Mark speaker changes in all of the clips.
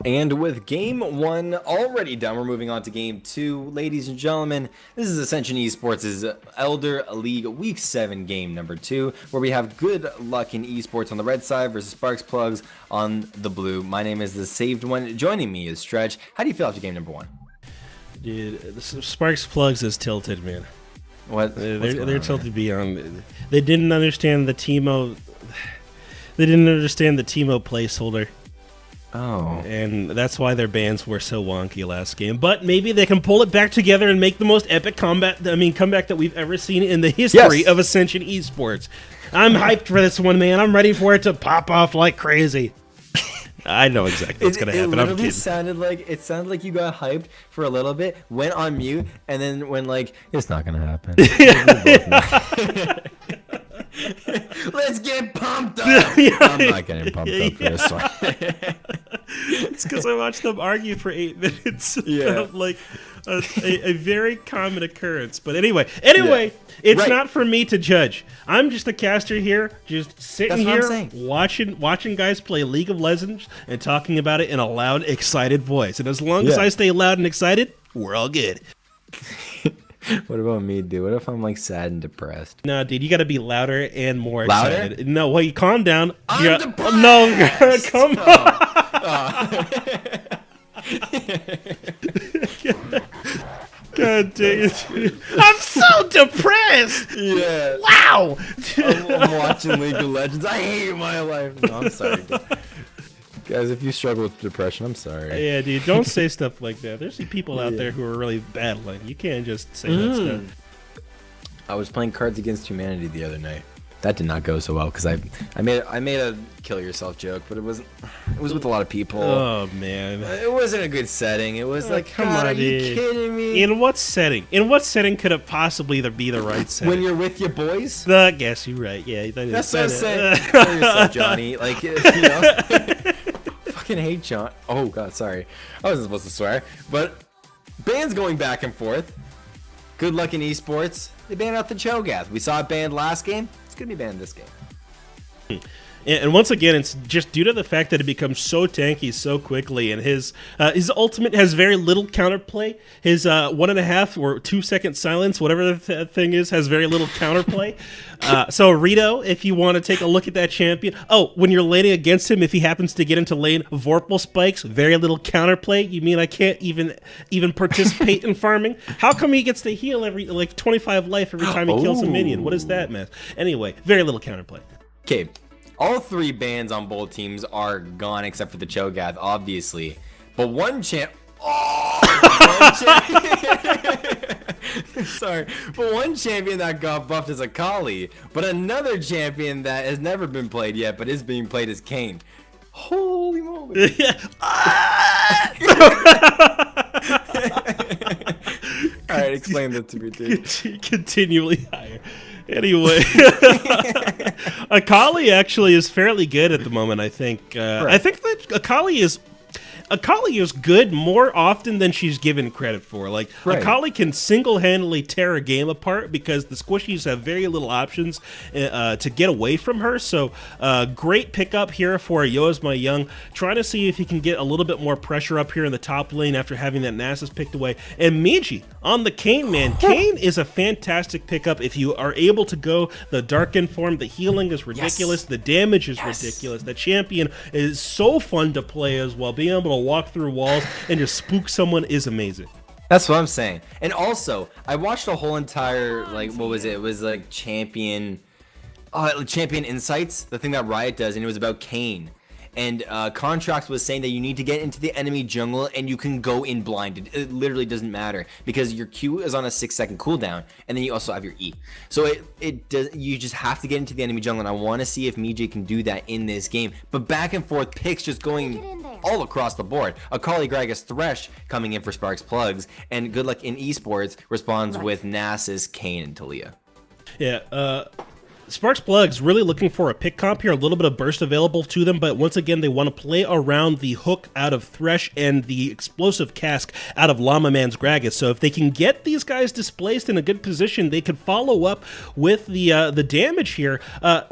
Speaker 1: And with game one already done, we're moving on to game two. Ladies and gentlemen, this is Ascension eSports' Elder League Week 7 game number 2, where we have good luck in esports on the red side versus Sparks Plugs on the blue. My name is TheSavedOne. Joining me is Stretch. How do you feel after game number 1?
Speaker 2: Dude, the Sparks Plugs is tilted, man.
Speaker 1: What?
Speaker 2: They're tilted beyond. They didn't understand the Teemo. They didn't understand the Teemo placeholder.
Speaker 1: Oh.
Speaker 2: And that's why their bans were so wonky last game. But maybe they can pull it back together and make the most epic comeback that we've ever seen in the history of Ascension eSports. I'm hyped for this one, man. I'm ready for it to pop off like crazy. I know exactly what's going to happen. I'm kidding.
Speaker 1: It sounded like you got hyped for a little bit, went on mute, and then when it's not going to happen. Let's get pumped up. I'm not getting pumped up for this one.
Speaker 2: It's because I watched them argue for 8 minutes. Yeah, a very common occurrence. But anyway, it's not for me to judge. I'm just a caster here, just sitting here watching guys play League of Legends and talking about it in a loud, excited voice. And as long as I stay loud and excited, we're all good.
Speaker 1: What about me, dude? What if I'm sad and depressed?
Speaker 2: No, dude, you got to be louder and more excited. No, wait, calm down.
Speaker 1: I'm depressed.
Speaker 2: No, come on. God dang it. I'm so depressed.
Speaker 1: Yeah.
Speaker 2: Wow.
Speaker 1: I'm watching League of Legends. I hate my life. No, I'm sorry, dude. Guys, if you struggle with depression, I'm sorry.
Speaker 2: Yeah, dude, don't say stuff like that. There's people out there who are really battling. You can't just say that stuff.
Speaker 1: I was playing Cards Against Humanity the other night. That did not go so well because I made a kill yourself joke, but it was with a lot of people.
Speaker 2: Oh man,
Speaker 1: it wasn't a good setting. It was come on, are you kidding me?
Speaker 2: In what setting? In what setting could it possibly be the right setting?
Speaker 1: When you're with your boys?
Speaker 2: I guess you're right. Yeah,
Speaker 1: that's what I'm saying. Kill yourself, Johnny. Fucking hate John. Oh god, sorry. I wasn't supposed to swear. But bans going back and forth. Good luck in esports. They banned out the Cho'Gath. We saw it banned last game. It's gonna be banned this game.
Speaker 2: And once again, it's just due to the fact that it becomes so tanky so quickly, and his ultimate has very little counterplay. His 1.5 or 2 second silence, whatever the thing is, has very little counterplay. So Rito, if you want to take a look at that champion, when you're laning against him, if he happens to get into lane, Vorpal spikes, very little counterplay. You mean I can't even participate in farming? How come he gets to heal every 25 life every time he kills a minion? What is that, man? Anyway, very little counterplay.
Speaker 1: Okay. All 3 bans on both teams are gone except for the Cho'Gath, obviously. But one champ... Sorry. But one champion that got buffed is Akali. But another champion that has never been played yet, but is being played is Kayn. Holy moly. Alright, explain that to me, dude.
Speaker 2: Continually higher. Anyway, Akali actually is fairly good at the moment, I think. I think that Akali is good more often than she's given credit for. Akali can single-handedly tear a game apart because the squishies have very little options to get away from her. So great pickup here for Yozma Young, trying to see if he can get a little bit more pressure up here in the top lane after having that Nasus picked away. And Miji on the Kayn, man. Kayn is a fantastic pickup if you are able to go the Darkened form. The healing is ridiculous. The damage is ridiculous. The champion is so fun to play as well. Being able to walk through walls and just spook someone is amazing.
Speaker 1: That's what I'm saying. And also, I watched a whole entire what was it? It was Champion Insights, the thing that Riot does, and it was about Kayn. And Contracts was saying that you need to get into the enemy jungle and you can go in blinded. It literally doesn't matter because your Q is on a 6-second cooldown, and then you also have your E. So it does. You just have to get into the enemy jungle, and I want to see if Miji can do that in this game. But back and forth picks just going all across the board. Akali Gragas Thresh coming in for Sparks Plugs, and Good Luck in Esports responds with Nasus, Kayn, and Talia.
Speaker 2: Yeah. Sparks Plugs really looking for a pick comp here, a little bit of burst available to them, but once again, they want to play around the hook out of Thresh and the explosive cask out of Llama Man's Gragas. So if they can get these guys displaced in a good position, they could follow up with the damage here.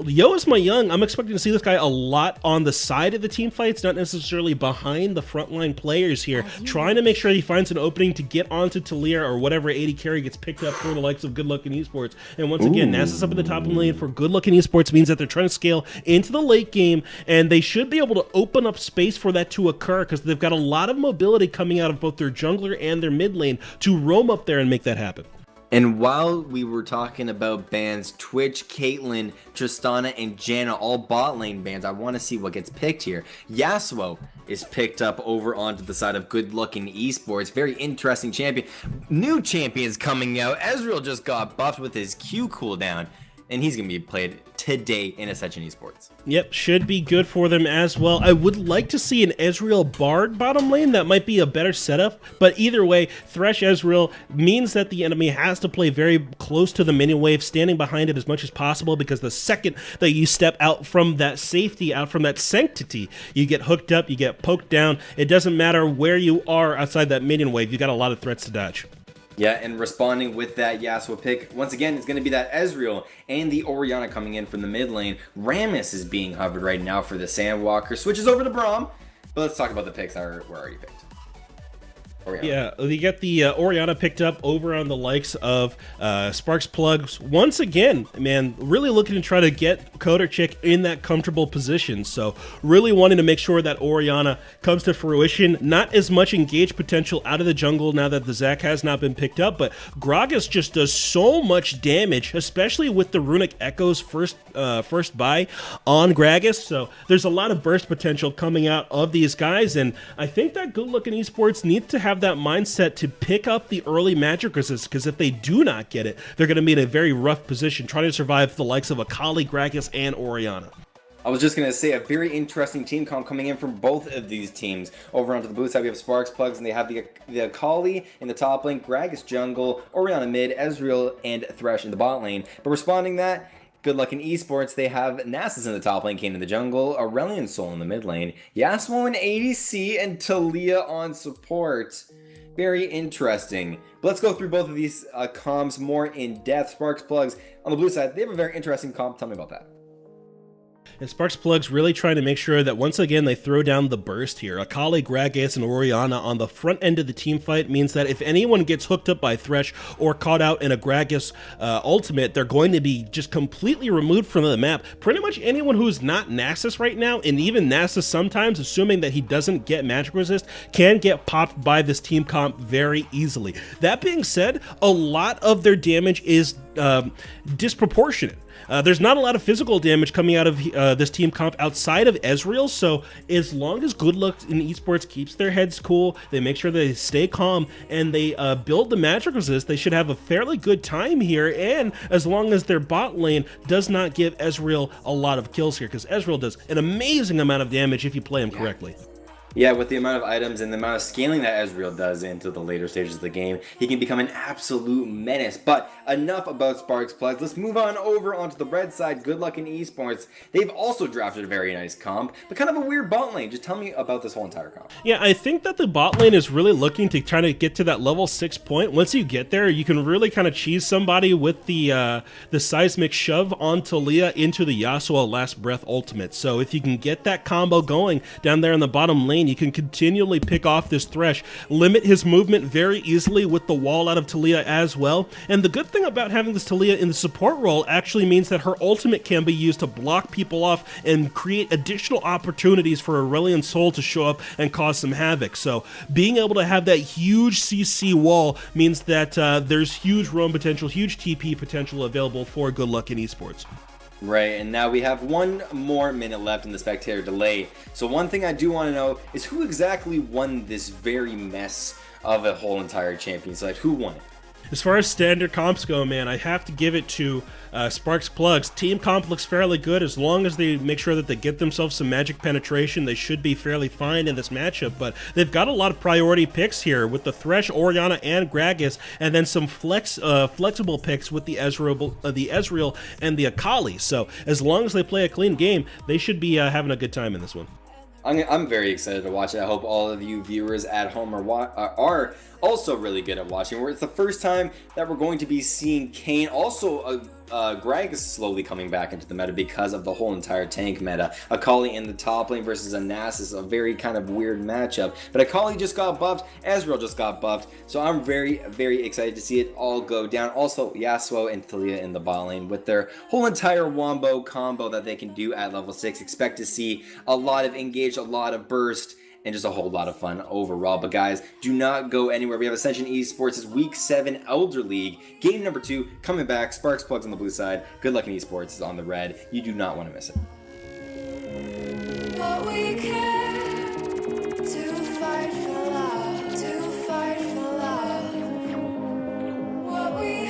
Speaker 2: Yo is my young. I'm expecting to see this guy a lot on the side of the team fights, not necessarily behind the frontline players here, trying to make sure he finds an opening to get onto Talia or whatever 80 carry gets picked up for the likes of Good Luck in Esports. And once again, Nasus up in the top lane for Good Luck in Esports means that they're trying to scale into the late game, and they should be able to open up space for that to occur because they've got a lot of mobility coming out of both their jungler and their mid lane to roam up there and make that happen.
Speaker 1: And while we were talking about bans, Twitch, Caitlyn, Tristana, and Janna, all bot lane bans, I want to see what gets picked here. Yasuo is picked up over onto the side of Good Luck in Esports. Very interesting champion. New champions coming out. Ezreal just got buffed with his Q cooldown, and he's going to be played today in Ascension eSports.
Speaker 2: Yep, should be good for them as well. I would like to see an Ezreal Bard bottom lane. That might be a better setup, but either way, Thresh Ezreal means that the enemy has to play very close to the minion wave, standing behind it as much as possible, because the second that you step out from that safety, out from that sanctity, you get hooked up, you get poked down. It doesn't matter where you are outside that minion wave, you got a lot of threats to dodge.
Speaker 1: Yeah, and responding with that Yasuo pick, once again, it's going to be that Ezreal and the Orianna coming in from the mid lane. Rammus is being hovered right now for the Sandwalker. Switches over to Braum, but let's talk about the picks that were already picked. Orianna.
Speaker 2: Yeah, you get the Orianna picked up over on the likes of Sparks Plugs. Once again, man, really looking to try to get Coder Chick in that comfortable position. So really wanting to make sure that Orianna comes to fruition. Not as much engaged potential out of the jungle now that the Zac has not been picked up, but Gragas just does so much damage, especially with the Runic Echo's first buy on Gragas. So there's a lot of burst potential coming out of these guys, and I think that Good Luck in Esports needs to have that mindset to pick up the early magic resist, because if they do not get it, they're going to be in a very rough position trying to survive the likes of Akali, Gragas, and Orianna.
Speaker 1: I was just going to say, a very interesting team comp coming in from both of these teams. Over onto the blue side, we have Sparks Plugs, and they have the Akali in the top lane, Gragas jungle, Orianna mid, Ezreal, and Thresh in the bot lane. But responding that, Good Luck in Esports, they have Nasus in the top lane, Kayn in the jungle, Aurelion Sol in the mid lane, Yasuo in ADC, and Talia on support. Very interesting. But let's go through both of these comps more in depth. Sparks Plugs, on the blue side, they have a very interesting comp. Tell me about that.
Speaker 2: And Sparks Plugs really trying to make sure that once again they throw down the burst here. Akali, Gragas, and Orianna on the front end of the team fight means that if anyone gets hooked up by Thresh or caught out in a Gragas ultimate, they're going to be just completely removed from the map. Pretty much anyone who's not Nasus right now, and even Nasus sometimes, assuming that he doesn't get magic resist, can get popped by this team comp very easily. That being said, a lot of their damage is disproportionate. There's not a lot of physical damage coming out of this team comp outside of Ezreal, so as long as Good Luck in Esports keeps their heads cool, they make sure they stay calm, and they build the magic resist, they should have a fairly good time here, and as long as their bot lane does not give Ezreal a lot of kills here, because Ezreal does an amazing amount of damage if you play him correctly.
Speaker 1: Yeah, with the amount of items and the amount of scaling that Ezreal does into the later stages of the game, he can become an absolute menace. But enough about Sparks Plugs. Let's move on over onto the red side. Good Luck in Esports. They've also drafted a very nice comp, but kind of a weird bot lane. Just tell me about this whole entire comp.
Speaker 2: Yeah, I think that the bot lane is really looking to try to get to that level 6 point. Once you get there, you can really kind of cheese somebody with the seismic shove on Talia into the Yasuo Last Breath ultimate. So if you can get that combo going down there in the bottom lane, you can continually pick off this Thresh, limit his movement very easily with the wall out of Talia as well. And the good thing about having this Talia in the support role actually means that her ultimate can be used to block people off and create additional opportunities for Aurelion Sol to show up and cause some havoc. So being able to have that huge CC wall means that there's huge roam potential, huge TP potential available for Good Luck in Esports.
Speaker 1: Right, and now we have one more minute left in the spectator delay. So one thing I do want to know is who exactly won this very mess of a whole entire champion side? Who won it?
Speaker 2: As far as standard comps go, man, I have to give it to Sparks Plugs. Team comp looks fairly good. As long as they make sure that they get themselves some magic penetration, they should be fairly fine in this matchup. But they've got a lot of priority picks here with the Thresh, Orianna, and Gragas, and then some flexible picks with the Ezreal and the Akali. So as long as they play a clean game, they should be having a good time in this one.
Speaker 1: I'm very excited to watch it. I hope all of you viewers at home are also really good at watching. It's the first time that we're going to be seeing Kayn, also Gragas slowly coming back into the meta because of the whole entire tank meta. Akali in the top lane versus a Nasus, a very kind of weird matchup. But Akali just got buffed, Ezreal just got buffed, so I'm very, very excited to see it all go down. Also, Yasuo and Thalia in the bot lane with their whole entire wombo combo that they can do at level 6. Expect to see a lot of engage, a lot of burst, and just a whole lot of fun overall. But guys, do not go anywhere. We have Ascension eSports' Week 7 Elder League. Game number 2 coming back. Sparks Plugs on the blue side. Good Luck in Esports is on the red. You do not want to miss it.
Speaker 3: What we care to fight for love, to fight for love. What we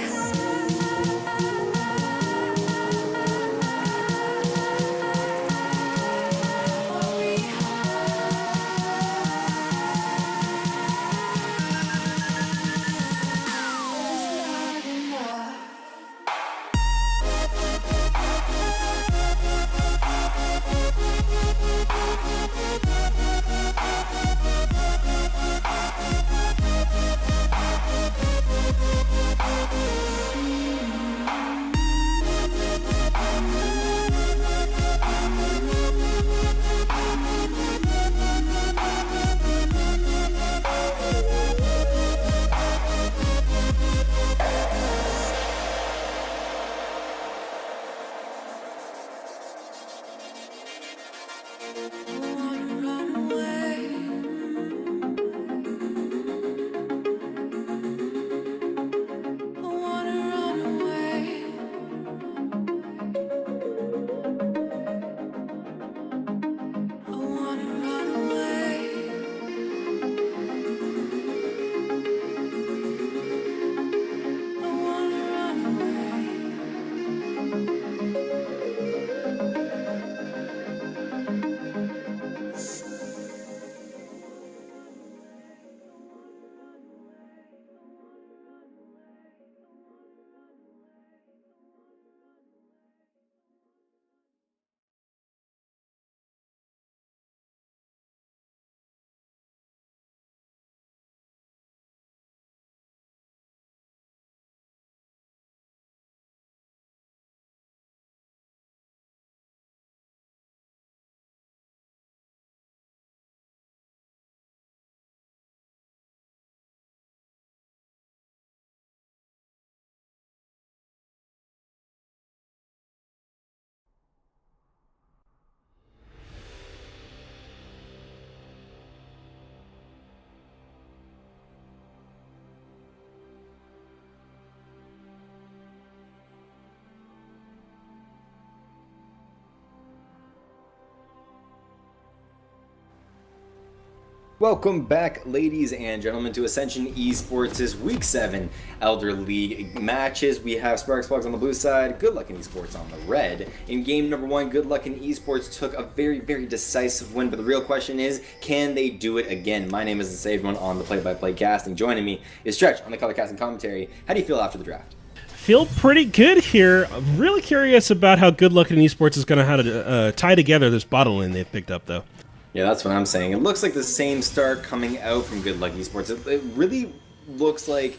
Speaker 1: Welcome back, ladies and gentlemen, to Ascension eSports' Week 7 Elder League matches. We have Sparks Plugs on the blue side, Good Luck in Esports on the red. In game number 1, Good Luck in Esports took a very, very decisive win, but the real question is, can they do it again? My name is TheSavedOne on the play-by-play casting. Joining me is Stretch on the color casting commentary. How do you feel after the draft?
Speaker 2: Feel pretty good here. I'm really curious about how Good Luck in Esports is going to tie together this bottle lane they've picked up, though.
Speaker 1: Yeah, that's what I'm saying. It looks like the same start coming out from Good Luck Esports. It really looks like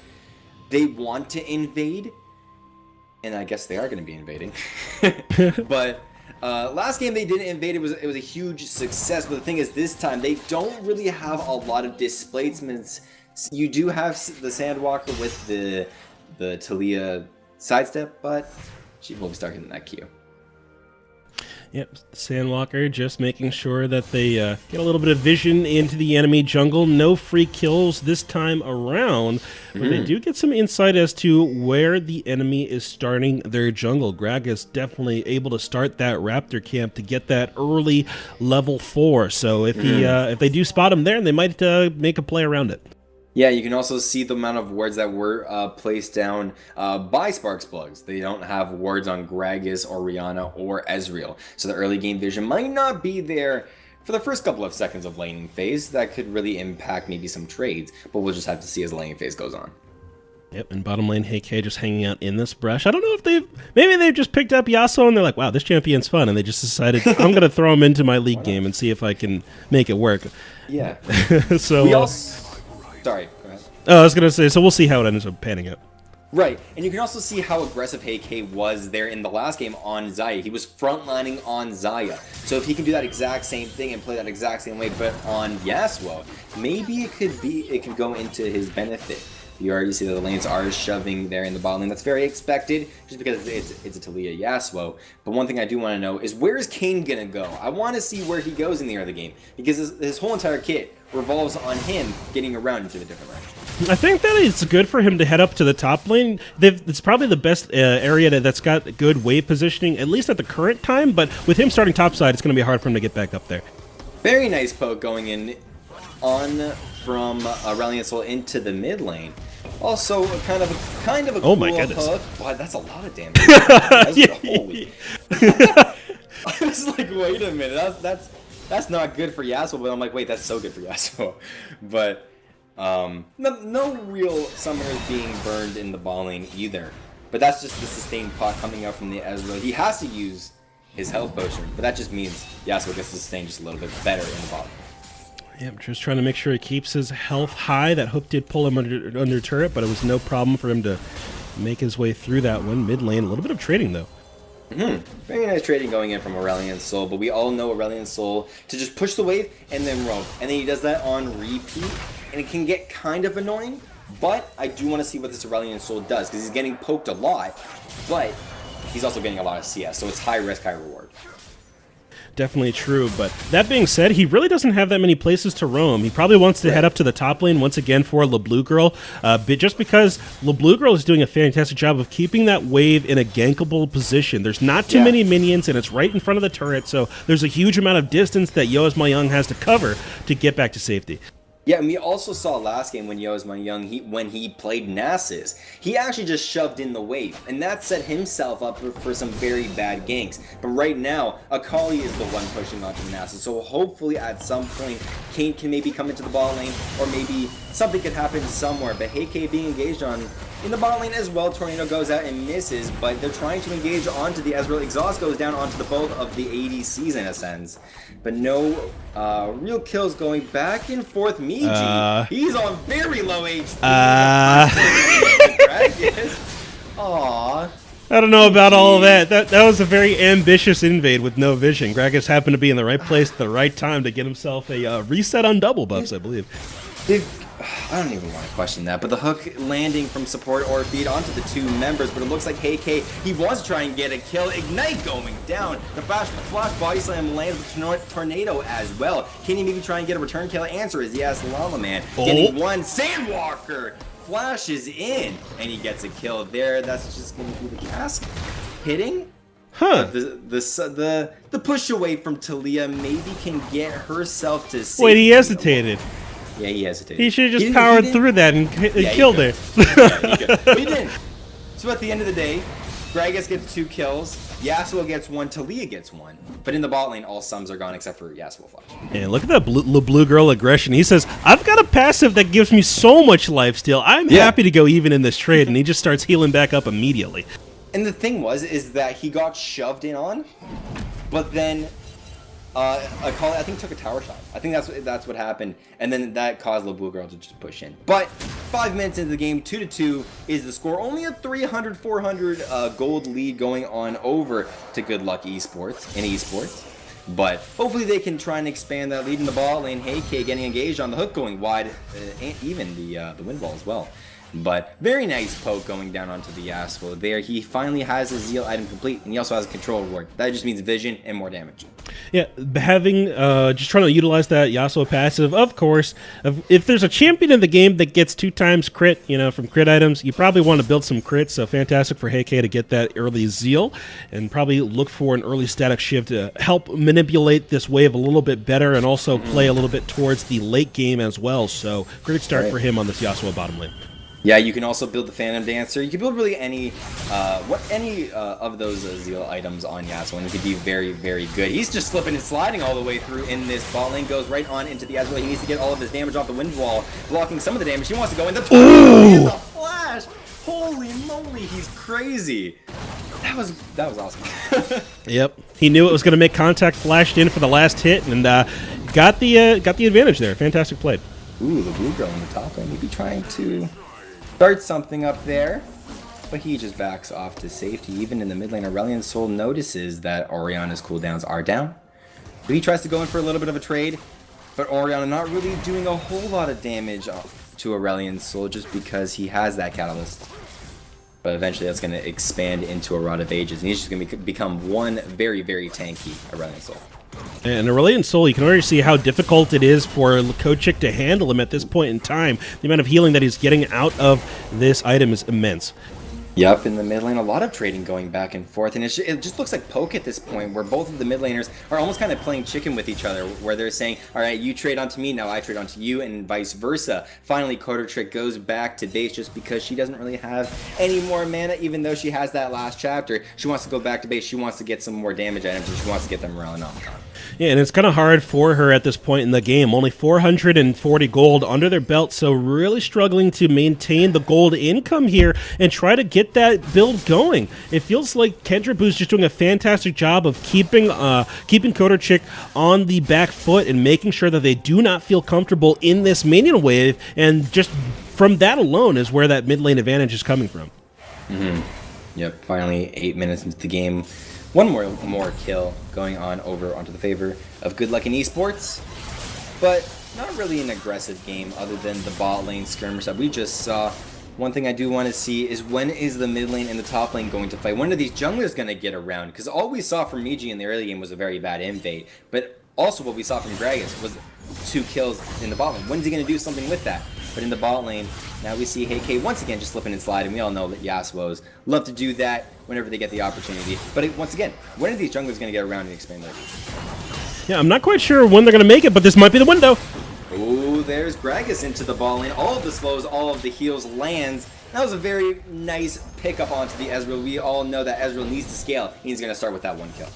Speaker 1: they want to invade, and I guess they are going to be invading. But last game they didn't invade. It was a huge success. But the thing is, this time they don't really have a lot of displacements. You do have the Sandwalker with the Thalia sidestep, but she will be stuck in that queue.
Speaker 2: Yep, Sandwalker just making sure that they get a little bit of vision into the enemy jungle. No free kills this time around, but they do get some insight as to where the enemy is starting their jungle. Gragas definitely able to start that Raptor camp to get that early level 4. So if he if they do spot him there, they might make a play around it.
Speaker 1: Yeah, you can also see the amount of wards that were placed down by Sparks Plugs. They don't have wards on Gragas or Rihanna or Ezreal. So the early game vision might not be there for the first couple of seconds of laning phase. That could really impact maybe some trades, but we'll just have to see as the laning phase goes on.
Speaker 2: Yep, and bottom lane, HK just hanging out in this brush. I don't know if maybe they've just picked up Yasuo and they're like, wow, this champion's fun, and they just decided, I'm going to throw him into my league game and see if I can make it work.
Speaker 1: Yeah.
Speaker 2: So,
Speaker 1: we also... Sorry, go ahead.
Speaker 2: Oh, I was going to say, so we'll see how it ends up panning out.
Speaker 1: Right, and you can also see how aggressive HK was there in the last game on Xayah. He was frontlining on Xayah. So if he can do that exact same thing and play that exact same way, but on Yasuo, maybe it could go into his benefit. You already see that the lanes are shoving there in the bot lane. That's very expected, just because it's a Taliyah Yasuo. But one thing I do want to know is, where is Kayn gonna go? I want to see where he goes in the early game, because his whole entire kit revolves on him getting around into the different ranks.
Speaker 2: I think that it's good for him to head up to the top lane. It's probably the best area that's got good wave positioning, at least at the current time, but with him starting topside, it's going to be hard for him to get back up there.
Speaker 1: Very nice poke going in on from Aurelion Sol into the mid lane. Also, kind of a
Speaker 2: oh
Speaker 1: cool
Speaker 2: my goodness.
Speaker 1: hook. Wow, that's a lot of damage. Holy. I was like, wait a minute, that's not good for Yasuo, but I'm like, wait, that's so good for Yasuo. But no real summoners being burned in the ball lane either. But that's just the sustained pot coming out from the Ezreal. He has to use his health potion, but that just means Yasuo gets sustained just a little bit better in the bottom.
Speaker 2: Yep, just trying to make sure he keeps his health high. That hook did pull him under turret, but it was no problem for him to make his way through that one. Mid lane, a little bit of trading though.
Speaker 1: Very nice trading going in from Aurelion Sol, but we all know Aurelion Sol to just push the wave and then roam. And then he does that on repeat, and it can get kind of annoying, but I do want to see what this Aurelion Sol does, because he's getting poked a lot, but he's also getting a lot of CS, so it's high risk, high reward.
Speaker 2: Definitely true, but that being said, he really doesn't have that many places to roam. He probably wants to head up to the top lane once again for LeBlue Girl, just because LeBlue Girl is doing a fantastic job of keeping that wave in a gankable position. There's not too many minions, and it's right in front of the turret, so there's a huge amount of distance that Yoasma has to cover to get back to safety.
Speaker 1: Yeah, and we also saw last game when Yoasma when he played Nasus, he actually just shoved in the wave, and that set himself up for some very bad ganks. But right now, Akali is the one pushing onto the Nasus, so hopefully at some point, Kayn can maybe come into the bot lane, or maybe something could happen somewhere. But HK being engaged on in the bot lane as well, Tornado goes out and misses, but they're trying to engage onto the Ezreal. Exhaust goes down onto the both of the ADCs in a sense, but no real kills going back and forth. Miji, he's on very low HP. Aww.
Speaker 2: I don't know about all of that. That was a very ambitious invade with no vision. Gragas happened to be in the right place at the right time to get himself a reset on double buffs, I believe.
Speaker 1: I don't even want to question that, but the hook landing from support or feed onto the two members, but it looks like HK, he wants to try and get a kill. Ignite going down. The flash body slam lands with Tornado as well. Can he maybe try and get a return kill? Answer is yes, Llama Man. Getting one. Sandwalker flashes in, and he gets a kill there. That's just going to be the cast hitting.
Speaker 2: Huh.
Speaker 1: The push away from Taliyah maybe can get herself to safety.
Speaker 2: Wait, he hesitated.
Speaker 1: Yeah, he hesitated.
Speaker 2: He should have just powered through that and killed her.
Speaker 1: Yeah, he could. But he didn't. So at the end of the day, Gragas gets 2 kills, Yasuo gets 1, Taliyah gets 1. But in the bot lane, all sums are gone except for Yasuo Flash.
Speaker 2: And look at that blue girl aggression. He says, I've got a passive that gives me so much lifesteal. I'm happy to go even in this trade. And he just starts healing back up immediately.
Speaker 1: And the thing is that he got shoved in on, but then I think took a tower shot. I think that's what happened, and then that caused LeBlue Girl to just push in. But 5 minutes into the game, 2-2 is the score. Only a 300-400 gold lead going on over to Good Luck Esports in esports. But hopefully they can try and expand that lead in the ball lane. HK getting engaged on the hook, going wide, and even the wind wall as well. But very nice poke going down onto the Yasuo there. He finally has his Zeal item complete, and he also has a control reward. That just means vision and more damage.
Speaker 2: Yeah, having just trying to utilize that Yasuo passive, of course. If there's a champion in the game that gets 2 times crit, from crit items, you probably want to build some crits. So fantastic for Heike to get that early zeal, and probably look for an early static shift to help manipulate this wave a little bit better, and also play a little bit towards the late game as well. So great start for him on this Yasuo bottom lane.
Speaker 1: Yeah, you can also build the Phantom Dancer. You can build really any of those Zeal items on Yasuo, and it could be very, very good. He's just slipping and sliding all the way through in this bot lane. Goes right on into the Azrael. He needs to get all of his damage off the wind wall, blocking some of the damage. He wants to go in the the flash. Holy moly, he's crazy. That was awesome.
Speaker 2: Yep, he knew it was going to make contact. Flashed in for the last hit, and got the advantage there. Fantastic play.
Speaker 1: Ooh, the blue girl in the top lane. Maybe trying to start something up there, but he just backs off to safety. Even in the mid lane, Aurelion Sol notices that Orianna's cooldowns are down. But he tries to go in for a little bit of a trade, but Orianna not really doing a whole lot of damage to Aurelion Sol just because he has that catalyst. But eventually that's going to expand into a Rod of Ages, and he's just going to become one very, very tanky Aurelion Sol.
Speaker 2: And Aurelion Sol, you can already see how difficult it is for Kochik to handle him at this point in time. The amount of healing that he's getting out of this item is immense.
Speaker 1: Yep, in the mid lane, a lot of trading going back and forth, and it just looks like poke at this point, where both of the mid laners are almost kind of playing chicken with each other, where they're saying, all right, you trade onto me, now I trade onto you, and vice versa. Finally, Kochik goes back to base just because she doesn't really have any more mana, even though she has that last chapter. She wants to go back to base, she wants to get some more damage items, and she wants to get them around.
Speaker 2: Yeah, and it's kind of hard for her at this point in the game. Only 440 gold under their belt, so really struggling to maintain the gold income here and try to get that build going. It feels like Kendra Boo's just doing a fantastic job of keeping Kochik on the back foot and making sure that they do not feel comfortable in this minion wave, and just from that alone is where that mid lane advantage is coming from.
Speaker 1: Yep, finally 8 minutes into the game. One more kill going on over onto the favor of Good Luck in Esports, but not really an aggressive game other than the bot lane skirmish that we just saw. One thing I do want to see is, when is the mid lane and the top lane going to fight? When are these junglers going to get around? Because all we saw from Miji in the early game was a very bad invade, but also what we saw from Gragas was 2 kills in the bot lane. When's he going to do something with that? But in the bot lane, now we see Heike once again just slipping and sliding. We all know that Yasuo's love to do that whenever they get the opportunity. But once again, when are these junglers going to get around and expand their game?
Speaker 2: Yeah, I'm not quite sure when they're going to make it, but this might be the window.
Speaker 1: Oh, there's Gragas into the ball lane. All of the slows, all of the heals lands. That was a very nice pickup onto the Ezreal. We all know that Ezreal needs to scale. He's going to start with that 1 kill.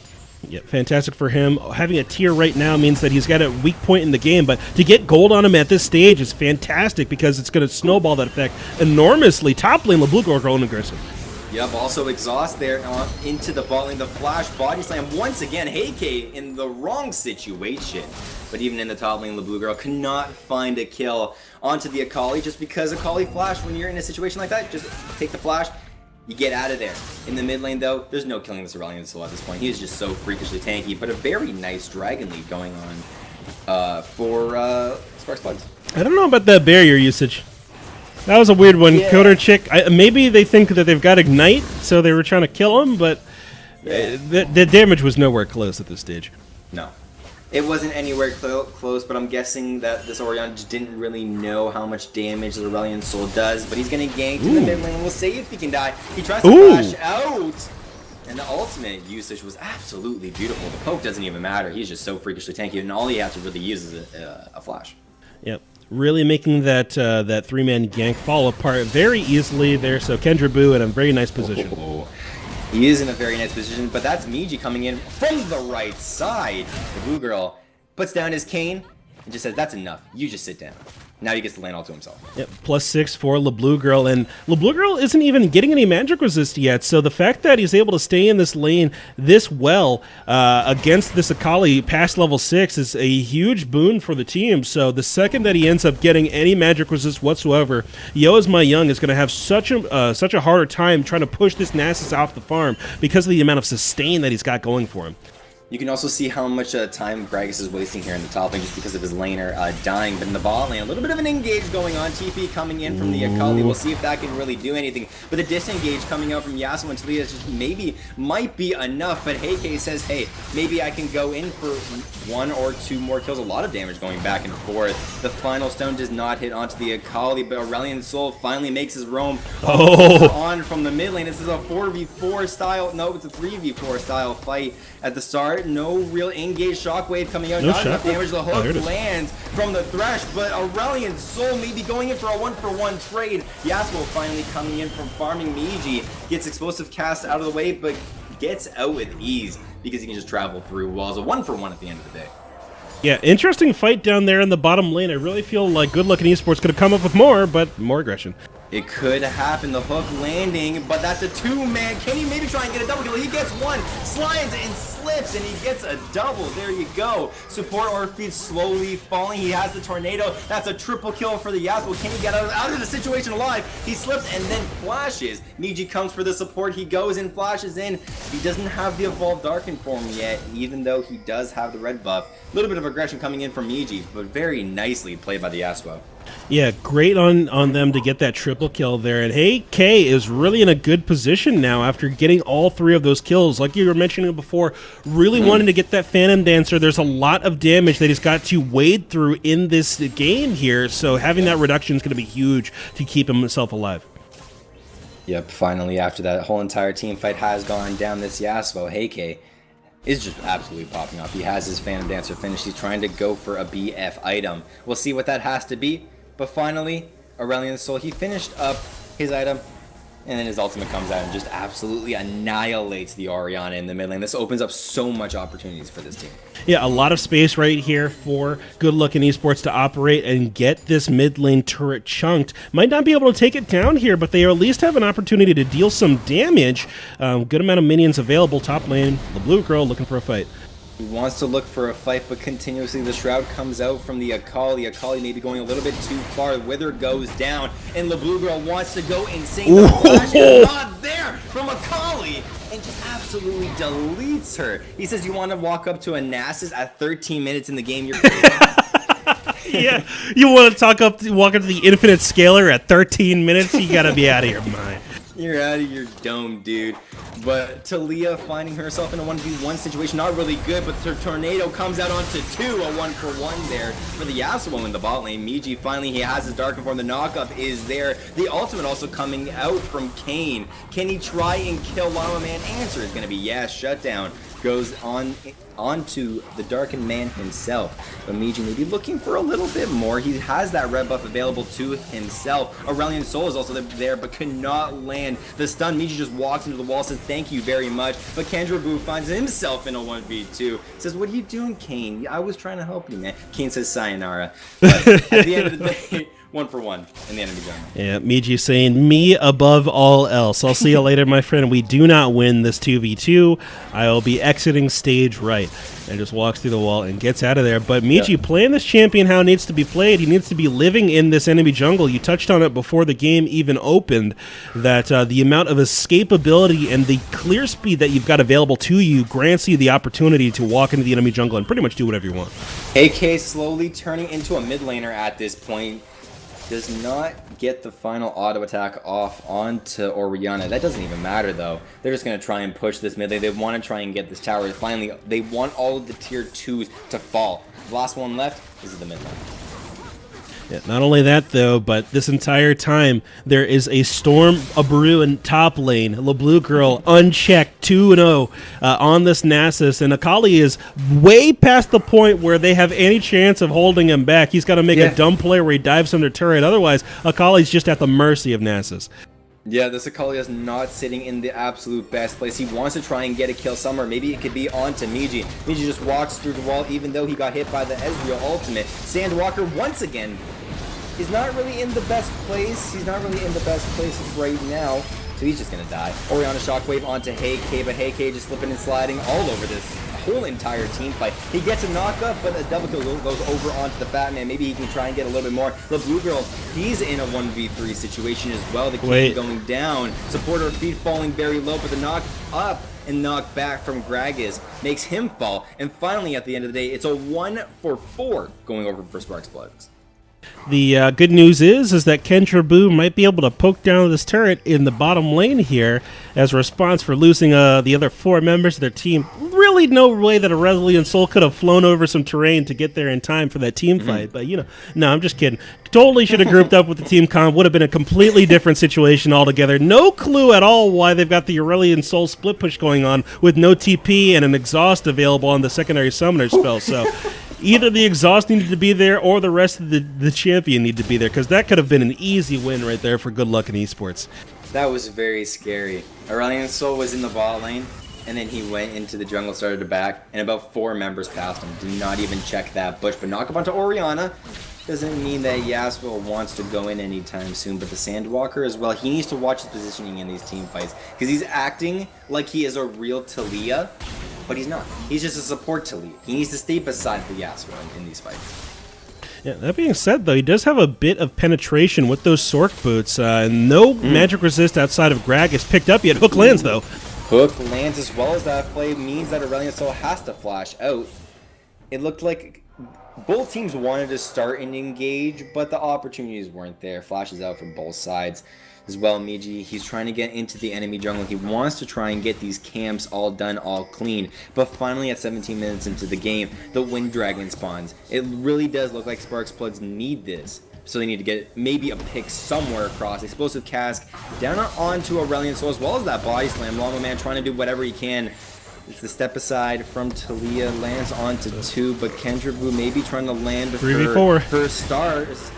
Speaker 2: Yeah, fantastic for him. Having a tier right now means that he's got a weak point in the game, but to get gold on him at this stage is fantastic because it's going to snowball that effect enormously. Top lane, LeBlue Girl growing aggressive.
Speaker 1: Yep, also exhaust there into the bot lane. The flash body slam once again. Heike in the wrong situation. But even in the top lane, the blue girl cannot find a kill onto the Akali, just because Akali flash, when you're in a situation like that, just take the flash, you get out of there. In the mid lane though, there's no killing this Aurelion Sol at this point. He is just so freakishly tanky, but a very nice Dragon Lead going on for Sparks Plugs.
Speaker 2: I don't know about that barrier usage. That was a weird one.
Speaker 1: Yeah.
Speaker 2: Kochik, maybe they think that they've got Ignite, so they were trying to kill him, but the damage was nowhere close at this stage.
Speaker 1: No. It wasn't anywhere close, but I'm guessing that this Orion just didn't really know how much damage the Aurelion Sol does, but he's going to gank in the mid lane. We'll see if he can die. He tries to flash out, and the ultimate usage was absolutely beautiful. The poke doesn't even matter. He's just so freakishly tanky, and all he has to really use is a flash.
Speaker 2: Yep. Really making that that 3-man gank fall apart very easily there. So Kendra Boo in a very nice position.
Speaker 1: He is in a very nice position, but that's Miji coming in from the right side. The blue girl puts down his cane and just says, that's enough. You just sit down. Now he gets the lane all to himself.
Speaker 2: Yep, +6 for LeBlue Girl, and LeBlue Girl isn't even getting any magic resist yet, so the fact that he's able to stay in this lane this well against this Akali past level 6 is a huge boon for the team. So the second that he ends up getting any magic resist whatsoever, Yo Is My Young is going to have such a harder time trying to push this Nasus off the farm because of the amount of sustain that he's got going for him.
Speaker 1: You can also see how much time Gragas is wasting here in the top lane just because of his laner dying. But in the bot lane, a little bit of an engage going on. TP coming in from the Akali. We'll see if that can really do anything. But the disengage coming out from Yasuo and Talia just maybe might be enough. But Heike says, hey, maybe I can go in for 1 or 2 more kills. A lot of damage going back and forth. The final stone does not hit onto the Akali, but Aurelion Sol finally makes his roam on from the mid lane. This is a 4v4 style. No, it's a 3v4 style fight at the start. No real engage. Shockwave coming out. Not enough damage. The hook lands from the Thresh, but Aurelion Sol maybe going in for a 1-for-1 trade. Yasuo finally coming in from farming Miji. Gets explosive cast out of the way, but gets out with ease because he can just travel through walls. A 1-for-1 at the end of the day.
Speaker 2: Yeah, interesting fight down there in the bottom lane. I really feel like Good Looking Esports could have come up with more, but more aggression.
Speaker 1: It could happen, the hook landing, but that's a 2-man. Can he maybe try and get a double kill? He gets 1, slides and slips, and he gets a double. There you go. Support Orpheus slowly falling. He has the tornado. That's a triple kill for the Yasuo. Can he get out of the situation alive? He slips and then flashes. Miji comes for the support. He goes and flashes in. He doesn't have the Evolved Darken form yet, even though he does have the red buff. A little bit of aggression coming in from Miji, but very nicely played by the Yasuo.
Speaker 2: Yeah, great on them to get that triple kill there. And hey, K is really in a good position now after getting all 3 of those kills. Like you were mentioning before, really wanting to get that Phantom Dancer. There's a lot of damage that he's got to wade through in this game here. So having that reduction is going to be huge to keep himself alive.
Speaker 1: Yep, finally after that whole entire team fight has gone down, this Yasuo, Heike, is just absolutely popping off. He has his Phantom Dancer finished. He's trying to go for a BF item. We'll see what that has to be. But finally, Aurelion Sol, he finished up his item, and then his ultimate comes out and just absolutely annihilates the Orianna in the mid lane. This opens up so much opportunities for this team.
Speaker 2: Yeah, a lot of space right here for Good Looking Esports to operate and get this mid lane turret chunked. Might not be able to take it down here, but they at least have an opportunity to deal some damage. Good amount of minions available. Top lane, the blue girl looking for a fight.
Speaker 1: He wants to look for a fight, but continuously the Shroud comes out from the Akali. Akali maybe going a little bit too far. Wither goes down, and the blue girl wants to go insane. The flash is not there from Akali, and just absolutely deletes her. He says, you want to walk up to a Nasus at 13 minutes in the game? You're
Speaker 2: Yeah, you want to walk up to the infinite scaler at 13 minutes? You gotta be out of your mind.
Speaker 1: You're out of your dome, dude. But Talia finding herself in a 1v1 situation, not really good, but her tornado comes out onto 2, a 1-for-1 there for the Yasuo in the bot lane. Miji finally, he has his Darken Form, the knockup is there. The ultimate also coming out from Kane. Can he try and kill Llama Man? Answer is going to be yes. Shutdown goes onto the Darkened Man himself. But Miji may be looking for a little bit more. He has that red buff available to himself. Aurelion Sol is also there, but cannot land the stun. Miji just walks into the wall, says thank you very much. But Kendra Boo finds himself in a 1v2. Says, what are you doing, Kane? I was trying to help you, man. Kane says sayonara. But at the end of the day, 1-for-1 in the enemy jungle.
Speaker 2: Yeah, Miji saying, me above all else. I'll see you later, my friend. We do not win this 2v2. I will be exiting stage right. And just walks through the wall and gets out of there. But Miji playing this champion how it needs to be played. He needs to be living in this enemy jungle. You touched on it before the game even opened, that the amount of escapability and the clear speed that you've got available to you grants you the opportunity to walk into the enemy jungle and pretty much do whatever you want.
Speaker 1: AK slowly turning into a mid laner at this point. Does not get the final auto attack off onto Orianna. That doesn't even matter though. They're just going to try and push this mid lane. They want to try and get this tower. Finally, they want all of the tier 2s to fall. The last one left is the mid lane.
Speaker 2: Yeah, not only that, though, but this entire time, there is a Storm Abreu in top lane. The blue girl, unchecked, 2-0 on this Nasus. And Akali is way past the point where they have any chance of holding him back. He's got to make a dumb play where he dives under turret. Otherwise, Akali's just at the mercy of Nasus.
Speaker 1: Yeah, this Akali is not sitting in the absolute best place. He wants to try and get a kill somewhere. Maybe it could be onto Miji. Miji just walks through the wall even though he got hit by the Ezreal ultimate. Sandwalker once again is not really in the best place. He's not really in the best places right now. So he's just going to die. Orianna Shockwave onto Heike, but Heike just slipping and sliding all over this whole entire team fight. He gets a knockup, but a double kill goes over onto the Fat Man. Maybe he can try and get a little bit more. The Blue Girl, he's in a 1v3 situation as well. The King going down. Supporter feet falling very low, but the knock up and knockback from Gragas makes him fall. And finally, at the end of the day, it's a 1-for-4 going over for Sparks Plugs.
Speaker 2: The good news is that Kendra Boo might be able to poke down this turret in the bottom lane here as a response for losing the other 4 members of their team. Really no way that Aurelian Soul could have flown over some terrain to get there in time for that team fight. But, no, I'm just kidding. Totally should have grouped up with the team comp. Would have been a completely different situation altogether. No clue at all why they've got the Aurelian Soul split push going on with no TP and an exhaust available on the secondary summoner spell. So either the exhaust needed to be there or the rest of the champion needed to be there, because that could have been an easy win right there for Good Luck in Esports.
Speaker 1: That was very scary. Aurelian Soul was in the bot lane, and then he went into the jungle, started to back, and about 4 members passed him. Did not even check that bush, but knock up onto Orianna. Doesn't mean that Yasuo wants to go in anytime soon, but the Sandwalker as well, he needs to watch his positioning in these team fights, because he's acting like he is a real Taliyah, but he's not. He's just a support Taliyah. He needs to stay beside the Yasuo in these fights.
Speaker 2: Yeah, that being said, though, he does have a bit of penetration with those Sork boots. No magic resist outside of Gragas picked up yet. Hook lands, though.
Speaker 1: Hook lands as well as that play means that Aurelian Soul has to flash out. It looked like both teams wanted to start and engage, but the opportunities weren't there. Flashes out from both sides. As well, Miji, he's trying to get into the enemy jungle. He wants to try and get these camps all done, all clean. But finally, at 17 minutes into the game, the Wind Dragon spawns. It really does look like Sparks Plugs need this. So they need to get maybe a pick somewhere across. Explosive Cask down onto Aurelian Soul, as well as that body slam. Llama Man trying to do whatever he can. It's the step aside from Taliyah, lands onto 2, but Kendra Boo maybe trying to land
Speaker 2: 3v4.
Speaker 1: her stars.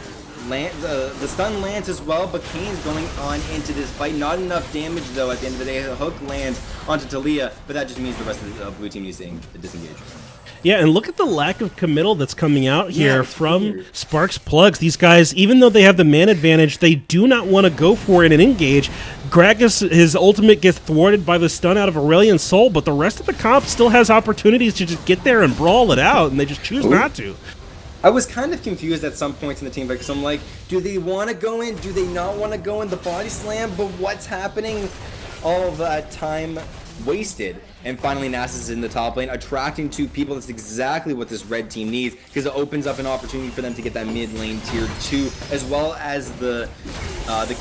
Speaker 1: The stun lands as well, but Kane's going on into this fight. Not enough damage, though, at the end of the day. The hook lands onto Taliyah, but that just means the rest of the blue team needs to disengage.
Speaker 2: Yeah, and look at the lack of committal that's coming out here from Sparks Plugs. These guys, even though they have the man advantage, they do not want to go for it and engage. Gragas, his ultimate gets thwarted by the stun out of Aurelian Soul, but the rest of the comp still has opportunities to just get there and brawl it out, and they just choose not to.
Speaker 1: I was kind of confused at some points in the team fight because I'm like, do they want to go in? Do they not want to go in? The body slam, but what's happening? All of that time wasted. And finally, Nasus is in the top lane, attracting 2 people. That's exactly what this red team needs, because it opens up an opportunity for them to get that mid lane tier 2, as well as the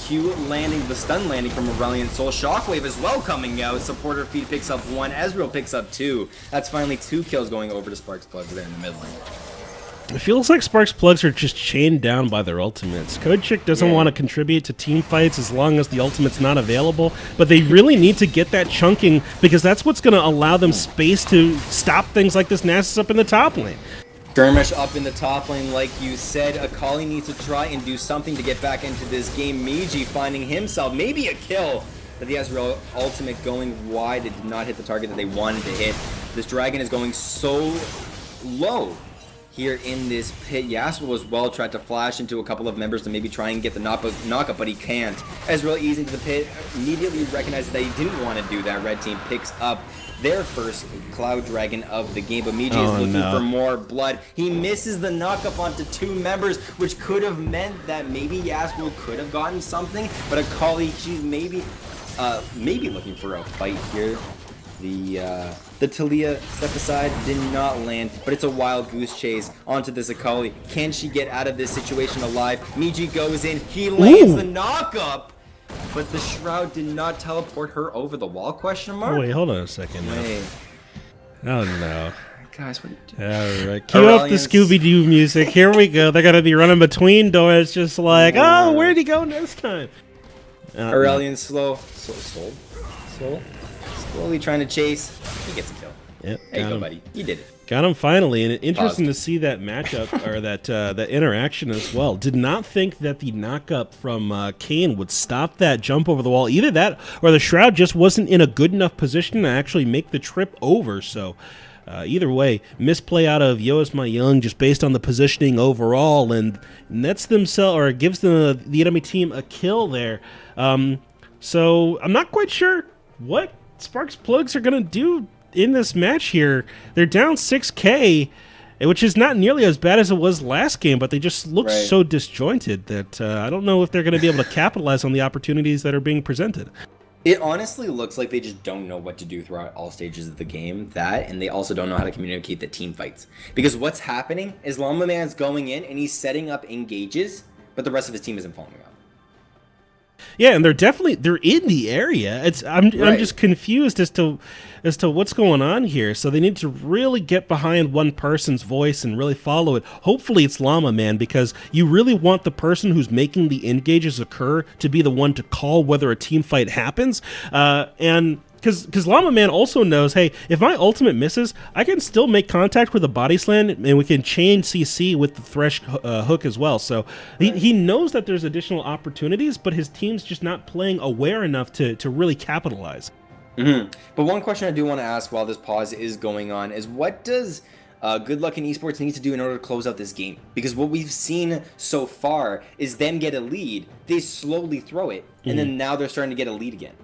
Speaker 1: Q landing, the stun landing from Aurelian Soul. Shockwave as well coming out. Supporter feed picks up 1. Ezreal picks up 2. That's finally 2 kills going over to Sparks Plugs there in the mid lane.
Speaker 2: It feels like Sparks Plugs are just chained down by their ultimates. Codechick doesn't want to contribute to team fights as long as the ultimate's not available, but they really need to get that chunking, because that's what's going to allow them space to stop things like this Nasus up in the top lane.
Speaker 1: Skirmish up in the top lane, like you said. Akali needs to try and do something to get back into this game. Miji finding himself maybe a kill, but the Ezreal ultimate going wide. It did not hit the target that they wanted to hit. This dragon is going so low here in this pit. Yasuo as well tried to flash into a couple of members to maybe try and get the knockup, but he can't. Ezreal eased into the pit, immediately recognizes that he didn't want to do that. Red team picks up their first Cloud Dragon of the game, but Miji is looking for more blood. He misses the knockup onto 2 members, which could have meant that maybe Yasuo could have gotten something, but Akali, she's maybe looking for a fight here. The Taliyah step aside did not land, but it's a wild goose chase onto this Akali. Can she get out of this situation alive? Miji goes in, he lands the knockup, but the Shroud did not teleport her over the wall, question mark?
Speaker 2: Oh, wait, hold on a second.
Speaker 1: Wait.
Speaker 2: Oh, no.
Speaker 1: Guys, what are you doing?
Speaker 2: All right, cue up the Scooby-Doo music. Here we go. They're going to be running between doors just like, oh, where'd he go this time?
Speaker 1: Aurelian slowly trying to chase. He gets a kill.
Speaker 2: Yep,
Speaker 1: there you go, buddy. You did it.
Speaker 2: Got him finally, and interesting to see that matchup or that interaction as well. Did not think that the knockup from Kane would stop that jump over the wall. Either that or the Shroud just wasn't in a good enough position to actually make the trip over. So either way, misplay out of Yo is My Young just based on the positioning overall, and nets themselves or gives the enemy team a kill there. So I'm not quite sure what Sparks Plugs are gonna do in this match here. They're down 6K, which is not nearly as bad as it was last game, but they just look so disjointed that I don't know if they're going to be able to capitalize on the opportunities that are being presented.
Speaker 1: It honestly looks like they just don't know what to do throughout all stages of the game. That, and they also don't know how to communicate the team fights. Because what's happening is Llama Man's going in and he's setting up engages, but the rest of his team isn't following up.
Speaker 2: Yeah, and they're in the area. I'm just confused as to what's going on here. So they need to really get behind one person's voice and really follow it. Hopefully it's Llama Man, because you really want the person who's making the engages occur to be the one to call whether a team fight happens. And because Llama Man also knows, hey, if my ultimate misses, I can still make contact with a body slam, and we can chain CC with the Thresh hook as well. So he knows that there's additional opportunities, but his team's just not playing aware enough to really capitalize.
Speaker 1: Mm-hmm. But one question I do want to ask while this pause is going on is, what does Good Luck in Esports need to do in order to close out this game? Because what we've seen so far is them get a lead, they slowly throw it, and then now they're starting to get a lead again.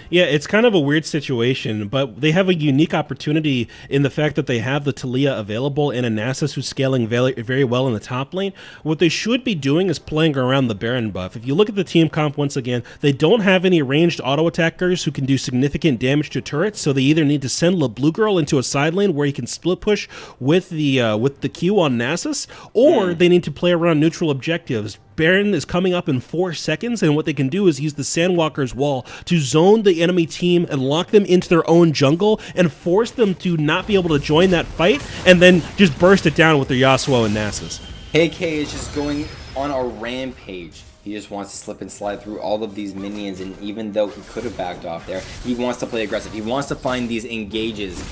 Speaker 2: Yeah, it's kind of a weird situation, but they have a unique opportunity in the fact that they have the Talia available and a Nasus who's scaling very, very well in the top lane. What they should be doing is playing around the Baron buff. If you look at the team comp once again, they don't have any ranged auto attackers who can do significant damage to turrets, so they either need to send LeBlue Girl into a side lane where he can split push with the Q on Nasus, or they need to play around neutral objectives. Baron is coming up in 4 seconds, and what they can do is use the Sandwalker's wall to zone the enemy team and lock them into their own jungle and force them to not be able to join that fight, and then just burst it down with their Yasuo and Nasus.
Speaker 1: AK is just going on a rampage. He just wants to slip and slide through all of these minions, and even though he could have backed off there, he wants to play aggressive. He wants to find these engages.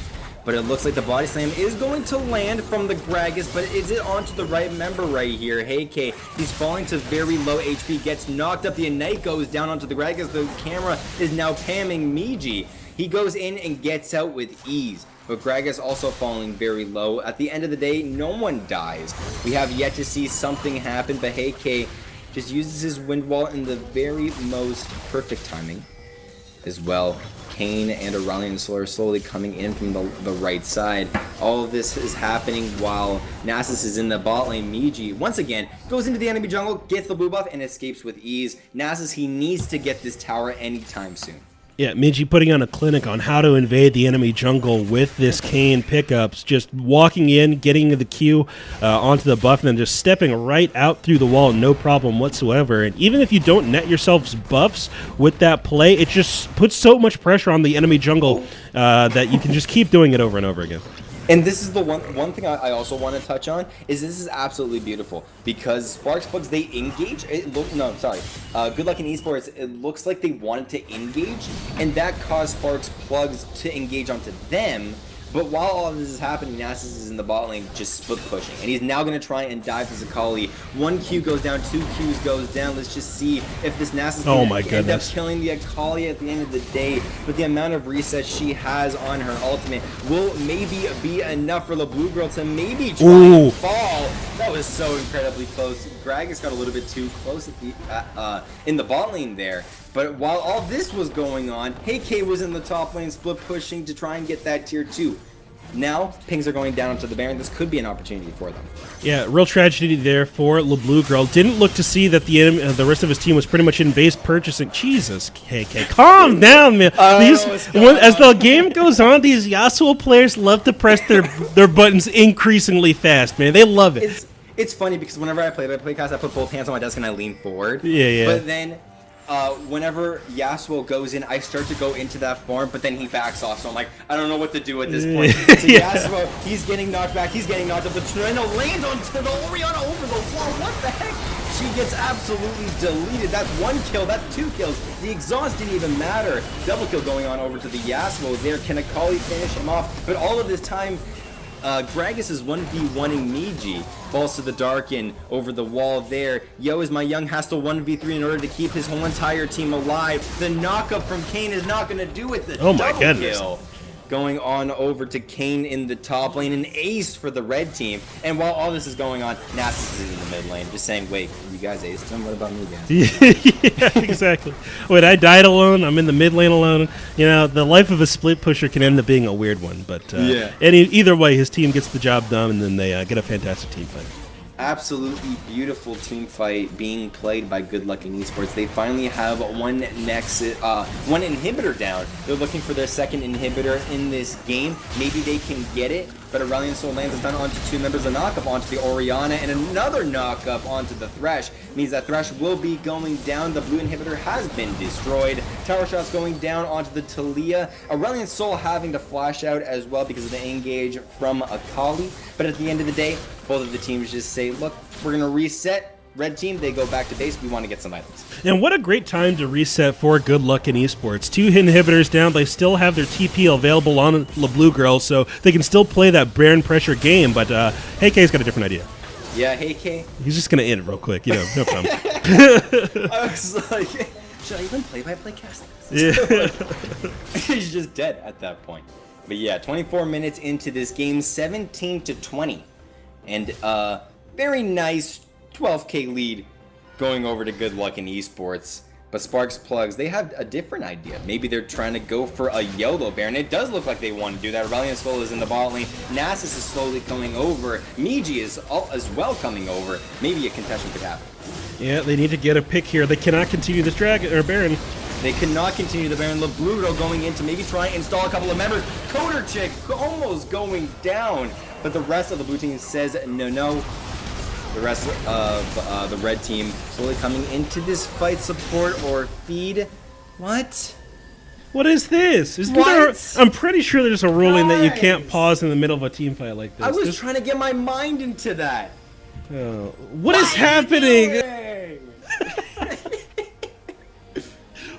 Speaker 1: But it looks like the body slam is going to land from the Gragas, but is it onto the right member right here? Hey K, he's falling to very low HP, gets knocked up, the Ignite goes down onto the Gragas, the camera is now pamming Miji. He goes in and gets out with ease, but Gragas also falling very low. At the end of the day, no one dies. We have yet to see something happen, but Hey K just uses his wind wall in the very most perfect timing as well. Kane and Aurelion are slowly coming in from the right side. All of this is happening while Nasus is in the bot lane. Miji, once again, goes into the enemy jungle, gets the blue buff, and escapes with ease. Nasus, he needs to get this tower anytime soon.
Speaker 2: Yeah, Miji putting on a clinic on how to invade the enemy jungle with this Kane pickups, just walking in, getting the Q onto the buff, and then just stepping right out through the wall, no problem whatsoever. And even if you don't net yourselves buffs with that play, it just puts so much pressure on the enemy jungle that you can just keep doing it over and over again.
Speaker 1: And this is the one thing I also want to touch on is this is absolutely beautiful because Sparks Plugs, they engage. Good Luck in Esports, it looks like they wanted to engage, and that caused Sparks Plugs to engage onto them. But while all of this is happening, Nasus is in the bot lane just split pushing. And he's now going to try and dive to Zakali. 1 Q goes down, 2 Qs goes down. Let's just see if this Nasus can end up killing the Akali at the end of the day. But the amount of resets she has on her ultimate will maybe be enough for the Blue Girl to maybe try and fall. That was so incredibly close. Gragas got a little bit too close at the, in the bot lane there. But while all this was going on, Hey K was in the top lane split pushing to try and get that tier 2. Now, pings are going down onto the Baron. This could be an opportunity for them.
Speaker 2: Yeah, real tragedy there for LeBlue Girl. Didn't look to see that the rest of his team was pretty much in base purchasing. Jesus, KK, calm down, man. As the game goes on, these Yasuo players love to press their buttons increasingly fast, man. They love it.
Speaker 1: It's funny because whenever I play cast, I put both hands on my desk and I lean forward.
Speaker 2: Yeah.
Speaker 1: But then whenever Yasuo goes in, I start to go into that farm, but then he backs off. So I'm like, I don't know what to do at this point. So Yasuo, he's getting knocked back. He's getting knocked up. The Trino lands onto the Orianna over the wall. What the heck? She gets absolutely deleted. That's 1 kill. That's 2 kills. The exhaust didn't even matter. Double kill going on over to the Yasuo there. Can Akali finish him off? But all of this time, Gragas is 1v1ing Miji. Falls to the Darkin over the wall there. Yo is my young has to 1v3 in order to keep his whole entire team alive. The knockup from Kane is not going to do it. The double kill going on over to Kane in the top lane. An ace for the red team. And while all this is going on, Nasus is in the mid lane. Just saying, wait, you guys aced him? What about me, guys?
Speaker 2: Yeah, exactly. Wait, I died alone. I'm in the mid lane alone. You know, the life of a split pusher can end up being a weird one. But either way, his team gets the job done, and then they get a fantastic team fight.
Speaker 1: absolutely beautiful team fight being played by Good Luck in Esports. They finally have one inhibitor down. They're looking for their second inhibitor in this game. Maybe they can get it, but Aurelion Sol lands a stun onto two members, a knockup onto the Orianna, and another knockup onto the Thresh. Means that Thresh will be going down. The blue inhibitor has been destroyed. Tower shots going down onto the Talia. Aurelion Sol having to flash out as well because of the engage from Akali. But at the end of the day, both of the teams just say, look, we're going to reset. Red team, they go back to base. We want to get some items.
Speaker 2: And what a great time to reset for Good Luck in Esports. 2 inhibitors down. They still have their TP available on the Blue Girl, so they can still play that Baron pressure game. But HeyK's got a different idea.
Speaker 1: Yeah, HeyK.
Speaker 2: He's just going to end it real quick. You know, no problem.
Speaker 1: I was like, should I even play-by-play cast
Speaker 2: Yeah.
Speaker 1: this? He's just dead at that point. But yeah, 24 minutes into this game, 17-20. And very nice 12k lead going over to Good Luck in Esports. But Sparks Plugs, they have a different idea. Maybe they're trying to go for a YOLO Baron. It does look like they want to do that. Aurelion Sol is in the bot lane. Nasus is slowly coming over. Miji is as well coming over. Maybe a contestation could happen.
Speaker 2: Yeah, they need to get a pick here. They cannot continue this dragon or Baron.
Speaker 1: They cannot continue the Baron. LeBluto going in to maybe try and install a couple of members. Coder Chick almost going down. But the rest of the blue team says no. The rest of the red team slowly coming into this fight, support or feed. What?
Speaker 2: What is this? I'm pretty sure there's a ruling that you can't pause in the middle of a team fight like this.
Speaker 1: I was trying to get my mind into that.
Speaker 2: What is happening?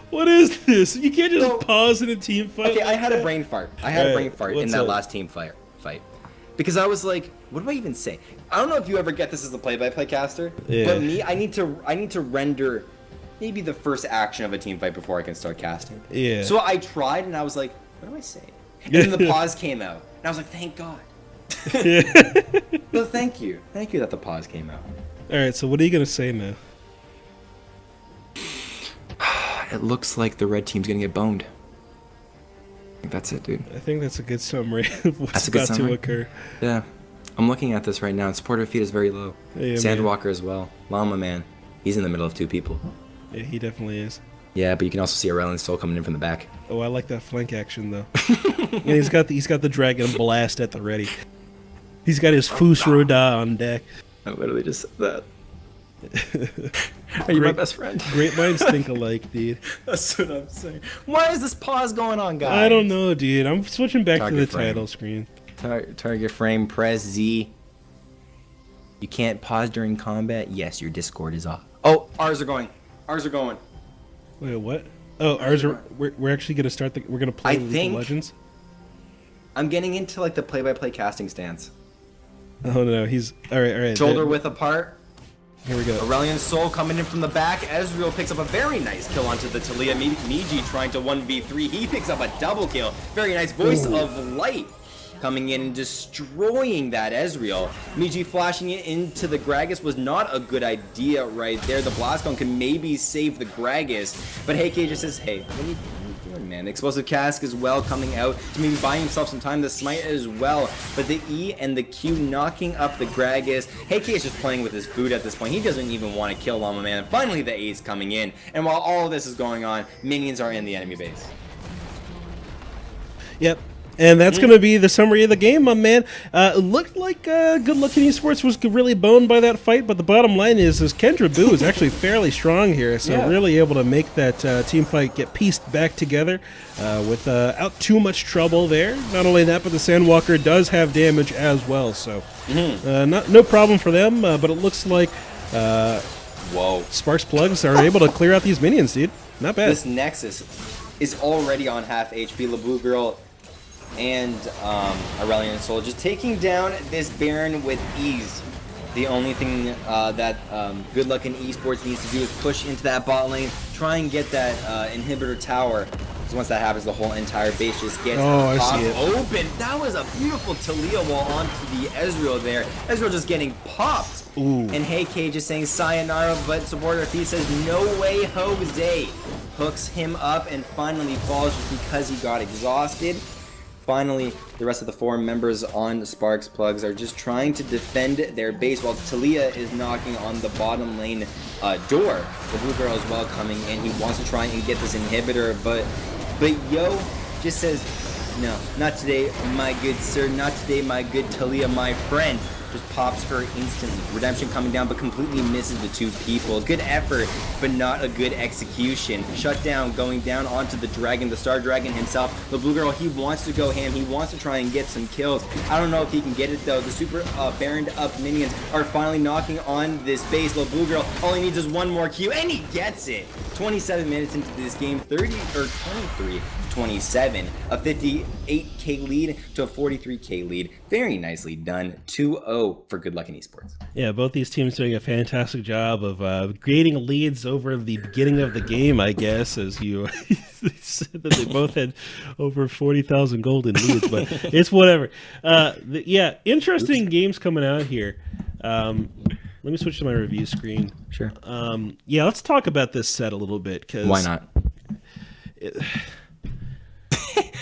Speaker 2: What is this? You can't just pause in a team fight.
Speaker 1: Okay, I had a brain fart. In that last team fight. Because I was like, what do I even say? I don't know if you ever get this as a play-by-play caster, but me, I need to render maybe the first action of a team fight before I can start casting.
Speaker 2: Yeah.
Speaker 1: So I tried and I was like, what do I say? And then the pause came out. And I was like, thank God. Well, thank you. Thank you that the pause came out.
Speaker 2: Alright, so what are you going to say now?
Speaker 1: It looks like the red team's going to get boned. I think that's it, dude.
Speaker 2: I think that's a good summary of what's about to occur.
Speaker 1: Yeah. I'm looking at this right now, and supporter feed is very low.
Speaker 2: Yeah,
Speaker 1: Sandwalker as well. Llama Man. He's in the middle of two people.
Speaker 2: Yeah, he definitely is.
Speaker 1: Yeah, but you can also see Aurelion Sol coming in from the back.
Speaker 2: Oh, I like that flank action, though. And he's got the Dragon Blast at the ready. He's got his Fus Roda on deck.
Speaker 1: I literally just said that. Are you my best friend?
Speaker 2: Great minds think alike, dude.
Speaker 1: That's what I'm saying. Why is this pause going on, guys?
Speaker 2: I don't know, dude. I'm switching back to the
Speaker 1: frame.
Speaker 2: title screen.
Speaker 1: Target frame, press Z. You can't pause during combat. Yes, your Discord is off. Oh, ours are going.
Speaker 2: Wait, what? Oh, ours are. We're actually gonna start. We're gonna play League of Legends.
Speaker 1: I'm getting into like the play-by-play casting stance.
Speaker 2: Oh no, he's all right.
Speaker 1: Shoulder width apart.
Speaker 2: Here we go.
Speaker 1: Aurelion Sol coming in from the back. Ezreal picks up a very nice kill onto the Talia. Miji trying to 1v3. He picks up a double kill. Very nice. Voice of Light coming in and destroying that Ezreal. Miji flashing it into the Gragas was not a good idea right there. The Blast Cone can maybe save the Gragas. But HeyK just says, hey, what are you doing, man? Explosive Cask as well coming out to maybe buy himself some time. The Smite as well. But the E and the Q knocking up the Gragas. HeyK is just playing with his food at this point. He doesn't even want to kill Llama Man. Finally, the A's coming in. And while all of this is going on, minions are in the enemy base.
Speaker 2: Yep. And that's going to be the summary of the game, my man. It looked like Good Luck in Esports was really boned by that fight, but the bottom line is Kendra Boo is actually fairly strong here, so really able to make that team fight get pieced back together without too much trouble there. Not only that, but the Sandwalker does have damage as well, so no problem for them, but it looks like Sparks Plugs are able to clear out these minions, dude. Not bad.
Speaker 1: This Nexus is already on half HP. LeBlue Girl and Aurelion Sol just taking down this Baron with ease. The only thing that Good Luck in Esports needs to do is push into that bot lane, try and get that inhibitor tower. So once that happens, the whole entire base just gets open. That was a beautiful Talia wall onto the Ezreal there. Ezreal just getting popped.
Speaker 2: Ooh.
Speaker 1: And HeyK just saying sayonara, but supporter Thief says no way Jose. Hooks him up and finally falls just because he got exhausted. finally, the rest of the 4 members on Sparks Plugs are just trying to defend their base while Talia is knocking on the bottom lane door. The blue girl is well coming in. He wants to try and get this inhibitor, but Yo just says, no, not today, my good sir, not today, my good Talia, my friend. Just pops her instantly. Redemption coming down, but completely misses the 2 people. Good effort, but not a good execution. Shut down, going down onto the dragon, the star dragon himself. The blue girl, he wants to go ham. He wants to try and get some kills. I don't know if he can get it though. The super baroned up minions are finally knocking on this base. The blue girl, all he needs is one more Q, and he gets it. 27 minutes into this game, 23-27, a 58k lead to a 43k lead. Very nicely done. 2-0 for Good Luck in Esports.
Speaker 2: Yeah, both these teams doing a fantastic job of creating leads over the beginning of the game, I guess, as you said that they both had over 40,000 golden leads, but it's whatever. Yeah, interesting games coming out here. Let me switch to my review screen.
Speaker 1: Sure.
Speaker 2: Yeah, let's talk about this set a little bit.
Speaker 1: Why not?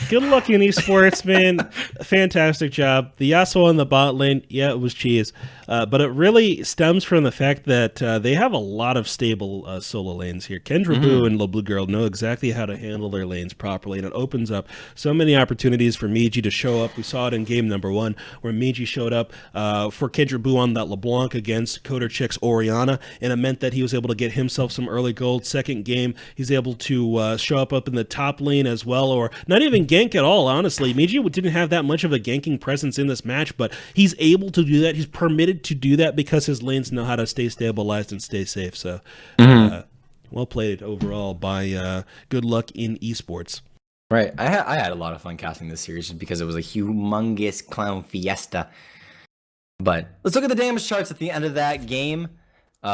Speaker 2: Good luck in esports, man. Fantastic job. The Yasuo on the bot lane, yeah, it was cheese. But it really stems from the fact that they have a lot of stable solo lanes here. Kendra Boo and La Blue Girl know exactly how to handle their lanes properly, and it opens up so many opportunities for Miji to show up. We saw it in game number 1, where Miji showed up for Kendra Boo on that LeBlanc against Coder Chick's Orianna, and it meant that he was able to get himself some early gold. Second game, he's able to show up in the top lane as well, or not even gank at all, honestly. Miji didn't have that much of a ganking presence in this match, but he's able to do that. He's permitted to do that because his lanes know how to stay stabilized and stay safe. So, well played overall by Good Luck in Esports.
Speaker 1: Right. I had a lot of fun casting this series just because it was a humongous clown fiesta. But let's look at the damage charts at the end of that game.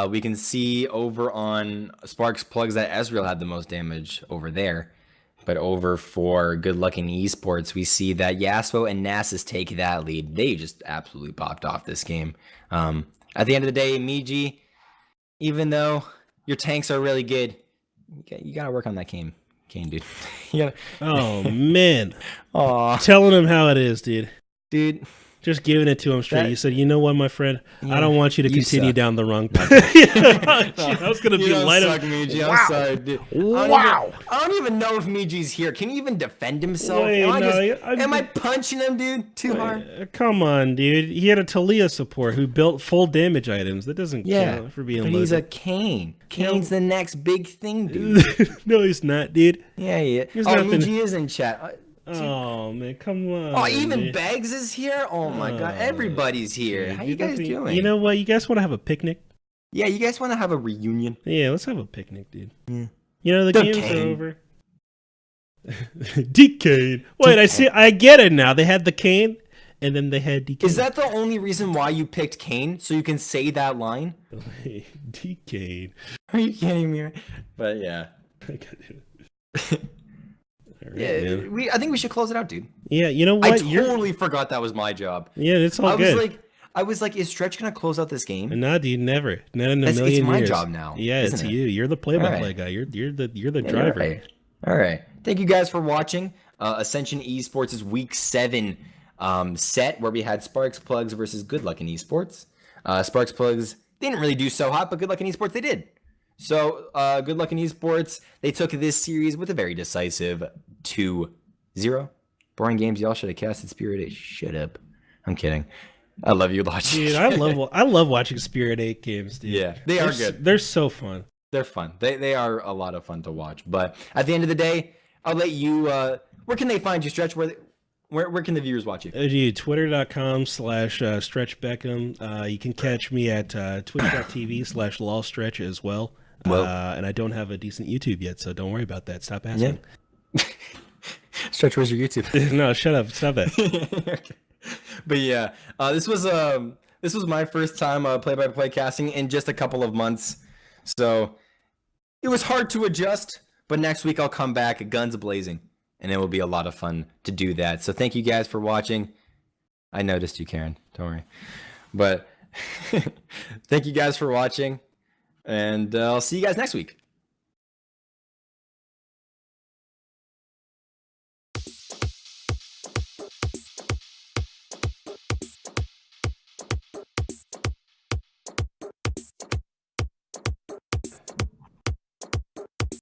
Speaker 1: We can see over on Sparks Plugs that Ezreal had the most damage over there. But over for Good Luck in Esports, we see that Yasuo and Nasus take that lead. They just absolutely popped off this game. At the end of the day, Miji, even though your tanks are really good, you gotta work on that Kane dude.
Speaker 2: Oh, man.
Speaker 1: Aw.
Speaker 2: Telling him how it is, dude.
Speaker 1: Dude.
Speaker 2: Just giving it to him straight. You said, you know what, my friend? Yeah, I don't want you to continue down the wrong path. I was going to be light up.
Speaker 1: Miji.
Speaker 2: Wow.
Speaker 1: I'm sorry, dude.
Speaker 2: Wow.
Speaker 1: I don't even know if Miji's here. Can he even defend himself?
Speaker 2: Wait,
Speaker 1: am I punching him, dude? Too hard?
Speaker 2: Come on, dude. He had a Talia support who built full damage items. That doesn't count for being
Speaker 1: but
Speaker 2: loaded.
Speaker 1: He's a Kane. Kane's the next big thing, dude.
Speaker 2: No, he's not, dude.
Speaker 1: Yeah. Miji is in chat.
Speaker 2: Oh, man, come on.
Speaker 1: Oh, even
Speaker 2: man.
Speaker 1: Beggs is here? Oh, my God. Everybody's here.
Speaker 2: Dude,
Speaker 1: how you guys doing?
Speaker 2: You know what? You guys want to have a picnic?
Speaker 1: Yeah, you guys want to have a reunion?
Speaker 2: Yeah, let's have a picnic, dude.
Speaker 1: Yeah.
Speaker 2: You know, the games are over. Decade. Wait, I get it now. They had the cane, and then they had Decade.
Speaker 1: Is that the only reason why you picked Kane? So you can say that line?
Speaker 2: Decade.
Speaker 1: Are you kidding me? But yeah.
Speaker 2: Right,
Speaker 1: I think we should close it out, dude.
Speaker 2: Yeah, you know what?
Speaker 1: I totally forgot that was my job.
Speaker 2: Yeah, it's all good.
Speaker 1: I was like, is Stretch gonna close out this game?
Speaker 2: Nah, dude, never. Not in a million years.
Speaker 1: It's my job now.
Speaker 2: Yeah, it's you. You're the play-by-play guy. You're the driver.
Speaker 1: All right. Thank you guys for watching. Ascension eSports' Week 7 set where we had Sparks Plugs versus Good Luck in Esports. Sparks Plugs didn't really do so hot, but Good Luck in Esports they did. So, Good Luck in Esports, they took this series with a very decisive 2-0. Boring games, y'all should have casted Spirit 8. Shut up. I'm kidding. I love you, Lodge.
Speaker 2: Dude, I love watching Spirit 8 games, dude.
Speaker 1: Yeah, they are good.
Speaker 2: They're so fun.
Speaker 1: They're fun. They are a lot of fun to watch. But at the end of the day, I'll let you, where can they find you, Stretch? Where can the viewers watch you?
Speaker 2: Dude, Twitter.com/StretchBeckham. You can catch me at Twitch.tv/LawStretch as well. And I don't have a decent YouTube yet, so don't worry about that. Stop asking.
Speaker 1: Yeah. Stretch, where's your YouTube?
Speaker 2: No, shut up. Stop that.
Speaker 1: Okay. But yeah, this was my first time play-by-play casting in just a couple of months, so it was hard to adjust. But next week I'll come back guns blazing, and it will be a lot of fun to do that. So thank you guys for watching. I noticed you, Karen. Don't worry. But thank you guys for watching. And I'll see you guys next week.